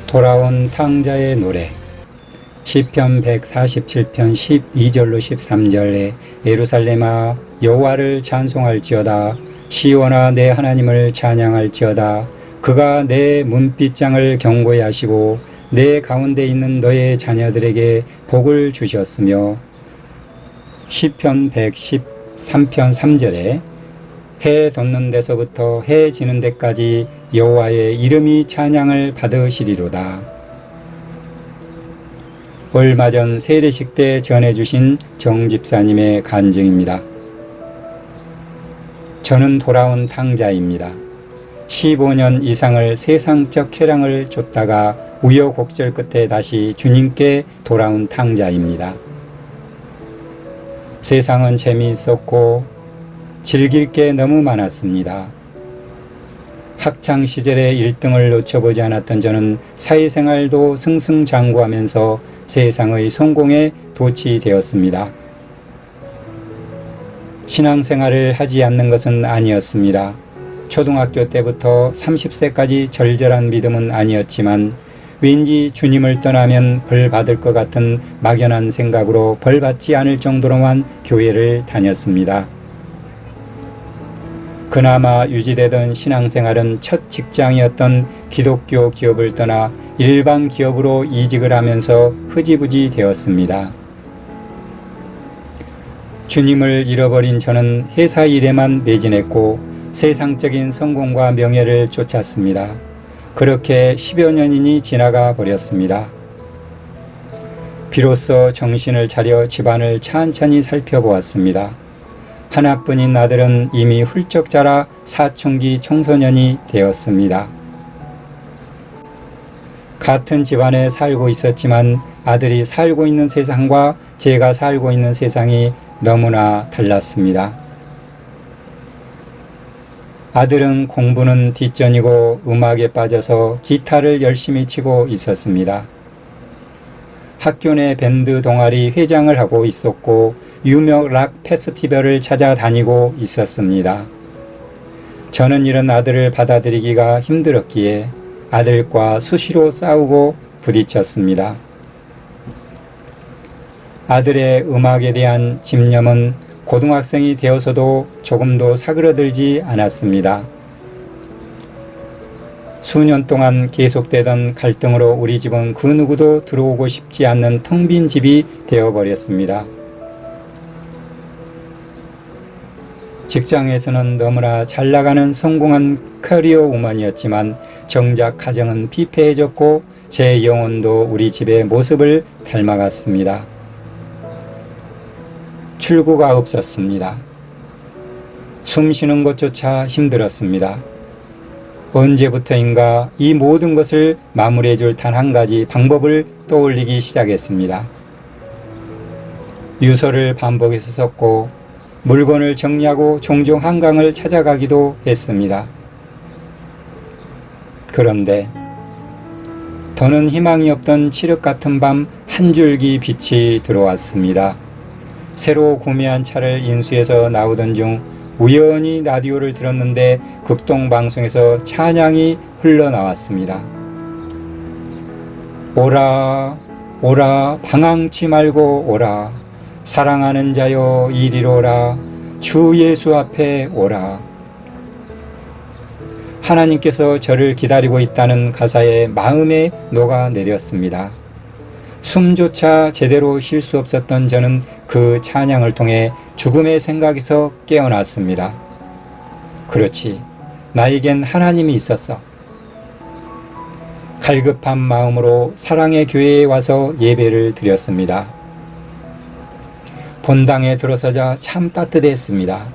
돌아온 탕자의 노래. 시편 147편 12절로 13절에 예루살렘아 여호와를 찬송할지어다. 시온아 내 하나님을 찬양할지어다. 그가 내 문빗장을 경고히 하시고 내 가운데 있는 너의 자녀들에게 복을 주셨으며. 시편 113편 3절에 해 돋는 데서부터 해 지는 데까지 여호와의 이름이 찬양을 받으시리로다. 얼마 전 세례식 때 전해주신 정집사님의 간증입니다. 저는 돌아온 탕자입니다. 15년 이상을 세상적 쾌락을 쫓다가 우여곡절 끝에 다시 주님께 돌아온 탕자입니다. 세상은 재미있었고 즐길 게 너무 많았습니다. 학창시절에 1등을 놓쳐보지 않았던 저는 사회생활도 승승장구하면서 세상의 성공에 도취되었습니다. 신앙생활을 하지 않는 것은 아니었습니다. 초등학교 때부터 30세까지 절절한 믿음은 아니었지만 왠지 주님을 떠나면 벌 받을 것 같은 막연한 생각으로 벌 받지 않을 정도로만 교회를 다녔습니다. 그나마 유지되던 신앙생활은 첫 직장이었던 기독교 기업을 떠나 일반 기업으로 이직을 하면서 흐지부지 되었습니다. 주님을 잃어버린 저는 회사 일에만 매진했고 세상적인 성공과 명예를 쫓았습니다. 그렇게 10여 년이 지나가 버렸습니다. 비로소 정신을 차려 집안을 찬찬히 살펴보았습니다. 하나뿐인 아들은 이미 훌쩍 자라 사춘기 청소년이 되었습니다. 같은 집안에 살고 있었지만 아들이 살고 있는 세상과 제가 살고 있는 세상이 너무나 달랐습니다. 아들은 공부는 뒷전이고 음악에 빠져서 기타를 열심히 치고 있었습니다. 학교 내 밴드 동아리 회장을 하고 있었고 유명 락 페스티벌을 찾아다니고 있었습니다. 저는 이런 아들을 받아들이기가 힘들었기에 아들과 수시로 싸우고 부딪혔습니다. 아들의 음악에 대한 집념은 고등학생이 되어서도 조금도 사그러들지 않았습니다. 수년 동안 계속되던 갈등으로 우리 집은 그 누구도 들어오고 싶지 않는 텅 빈 집이 되어버렸습니다. 직장에서는 너무나 잘 나가는 성공한 커리어 우먼이었지만 정작 가정은 피폐해졌고 제 영혼도 우리 집의 모습을 닮아갔습니다. 출구가 없었습니다. 숨 쉬는 것조차 힘들었습니다. 언제부터인가 이 모든 것을 마무리해 줄 단 한 가지 방법을 떠올리기 시작했습니다. 유서를 반복해서 썼고 물건을 정리하고 종종 한강을 찾아가기도 했습니다. 그런데 더는 희망이 없던 칠흑 같은 밤 한 줄기 빛이 들어왔습니다. 새로 구매한 차를 인수해서 나오던 중 우연히 라디오를 들었는데 극동방송에서 찬양이 흘러나왔습니다. 오라 오라 방황치 말고 오라 사랑하는 자여 이리로라 주 예수 앞에 오라. 하나님께서 저를 기다리고 있다는 가사에 마음에 녹아내렸습니다. 숨조차 제대로 쉴 수 없었던 저는 그 찬양을 통해 죽음의 생각에서 깨어났습니다. 그렇지, 나에겐 하나님이 있었어. 갈급한 마음으로 사랑의 교회에 와서 예배를 드렸습니다. 본당에 들어서자 참 따뜻했습니다.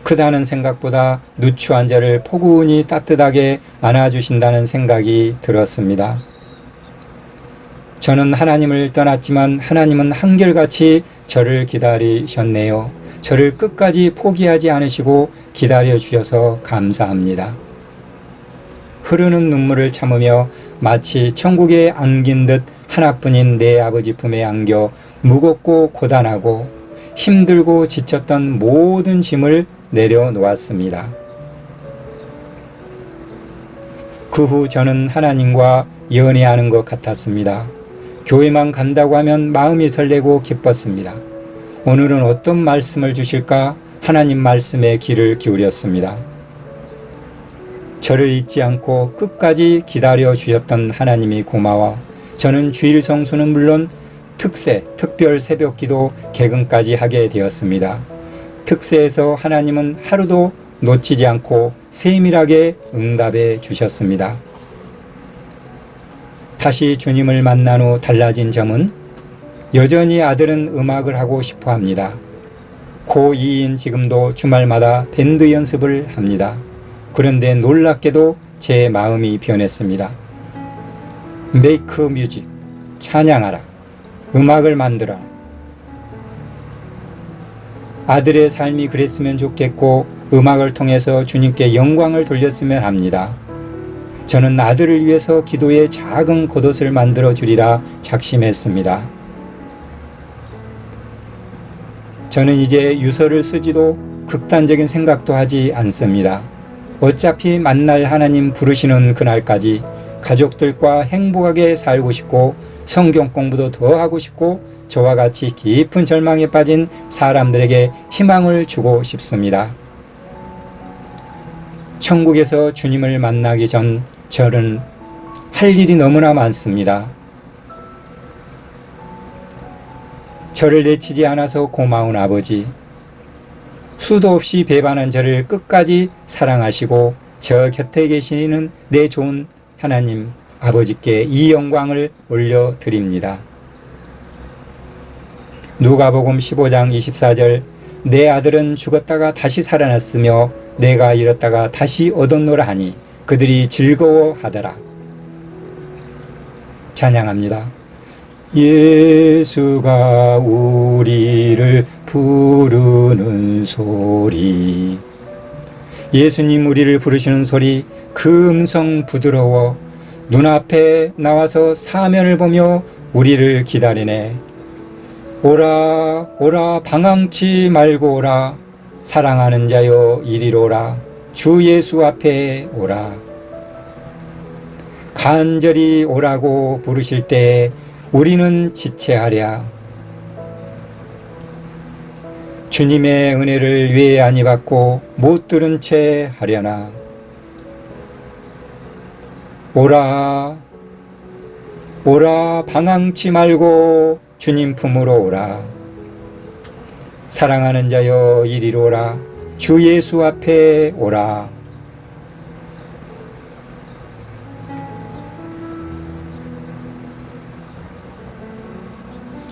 크다는 생각보다 누추한 저를 포근히 따뜻하게 안아주신다는 생각이 들었습니다. 저는 하나님을 떠났지만 하나님은 한결같이 저를 기다리셨네요. 저를 끝까지 포기하지 않으시고 기다려주셔서 감사합니다. 흐르는 눈물을 참으며 마치 천국에 안긴 듯 하나뿐인 내 아버지 품에 안겨 무겁고 고단하고 힘들고 지쳤던 모든 짐을 내려놓았습니다. 그 후 저는 하나님과 연애하는 것 같았습니다. 교회만 간다고 하면 마음이 설레고 기뻤습니다. 오늘은 어떤 말씀을 주실까 하나님 말씀에 귀를 기울였습니다. 저를 잊지 않고 끝까지 기다려 주셨던 하나님이 고마워 저는 주일 성수는 물론 특세, 특별 새벽기도 개근까지 하게 되었습니다. 특세에서 하나님은 하루도 놓치지 않고 세밀하게 응답해 주셨습니다. 다시 주님을 만난 후 달라진 점은 여전히 아들은 음악을 하고 싶어 합니다. 고2인 지금도 주말마다 밴드 연습을 합니다. 그런데 놀랍게도 제 마음이 변했습니다. Make music, 찬양하라. 음악을 만들어. 아들의 삶이 그랬으면 좋겠고 음악을 통해서 주님께 영광을 돌렸으면 합니다. 저는 아들을 위해서 기도의 작은 겉옷을 만들어 주리라 작심했습니다. 저는 이제 유서를 쓰지도 극단적인 생각도 하지 않습니다. 어차피 만날 하나님 부르시는 그날까지 가족들과 행복하게 살고 싶고 성경 공부도 더 하고 싶고 저와 같이 깊은 절망에 빠진 사람들에게 희망을 주고 싶습니다. 천국에서 주님을 만나기 전 저는 할 일이 너무나 많습니다. 저를 내치지 않아서 고마운 아버지, 수도 없이 배반한 저를 끝까지 사랑하시고 저 곁에 계시는 내 좋은 하나님 아버지께 이 영광을 올려드립니다. 누가복음 15장 24절 내 아들은 죽었다가 다시 살아났으며 내가 잃었다가 다시 얻었노라 하니 그들이 즐거워하더라. 찬양합니다. 예수가 우리를 부르는 소리, 예수님 우리를 부르시는 소리, 그 음성 부드러워 눈앞에 나와서 사면을 보며 우리를 기다리네. 오라 오라 방황치 말고 오라, 사랑하는 자여 이리로 오라, 주 예수 앞에 오라. 간절히 오라고 부르실 때 우리는 지체하랴. 주님의 은혜를 왜 아니 받고 못 들은 채 하려나. 오라 오라 방황치 말고 주님 품으로 오라. 사랑하는 자여 이리로 오라, 주 예수 앞에 오라.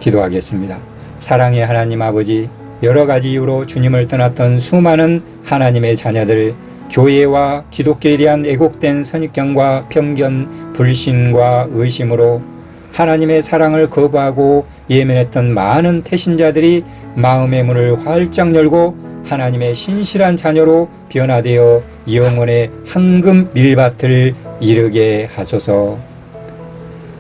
기도하겠습니다. 사랑의 하나님 아버지, 여러 가지 이유로 주님을 떠났던 수많은 하나님의 자녀들, 교회와 기독교에 대한 애곡된 선입견과 편견, 불신과 의심으로 하나님의 사랑을 거부하고 예면했던 많은 태신자들이 마음의 문을 활짝 열고 하나님의 신실한 자녀로 변화되어 영혼의 황금 밀밭을 이루게 하소서.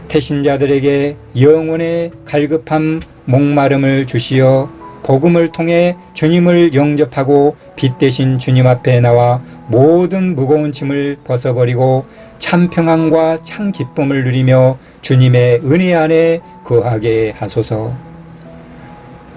태신자들에게 영혼의 갈급함, 목마름을 주시어 복음을 통해 주님을 영접하고 빛 대신 주님 앞에 나와 모든 무거운 짐을 벗어버리고 참 평안과 참 기쁨을 누리며 주님의 은혜 안에 거하게 하소서.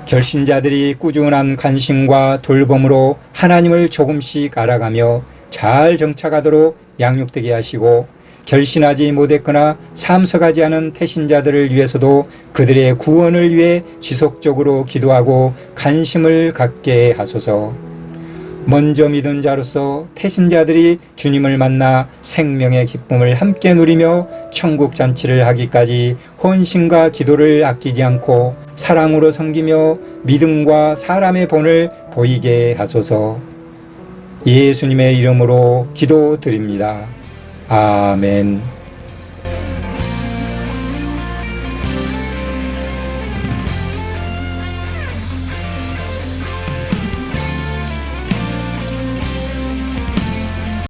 결신자들이 꾸준한 관심과 돌봄으로 하나님을 조금씩 알아가며 잘 정착하도록 양육되게 하시고, 결신하지 못했거나 참석하지 않은 태신자들을 위해서도 그들의 구원을 위해 지속적으로 기도하고 관심을 갖게 하소서. 먼저 믿은 자로서 태신자들이 주님을 만나 생명의 기쁨을 함께 누리며 천국 잔치를 하기까지 헌신과 기도를 아끼지 않고 사랑으로 섬기며 믿음과 사람의 본을 보이게 하소서. 예수님의 이름으로 기도드립니다. 아멘.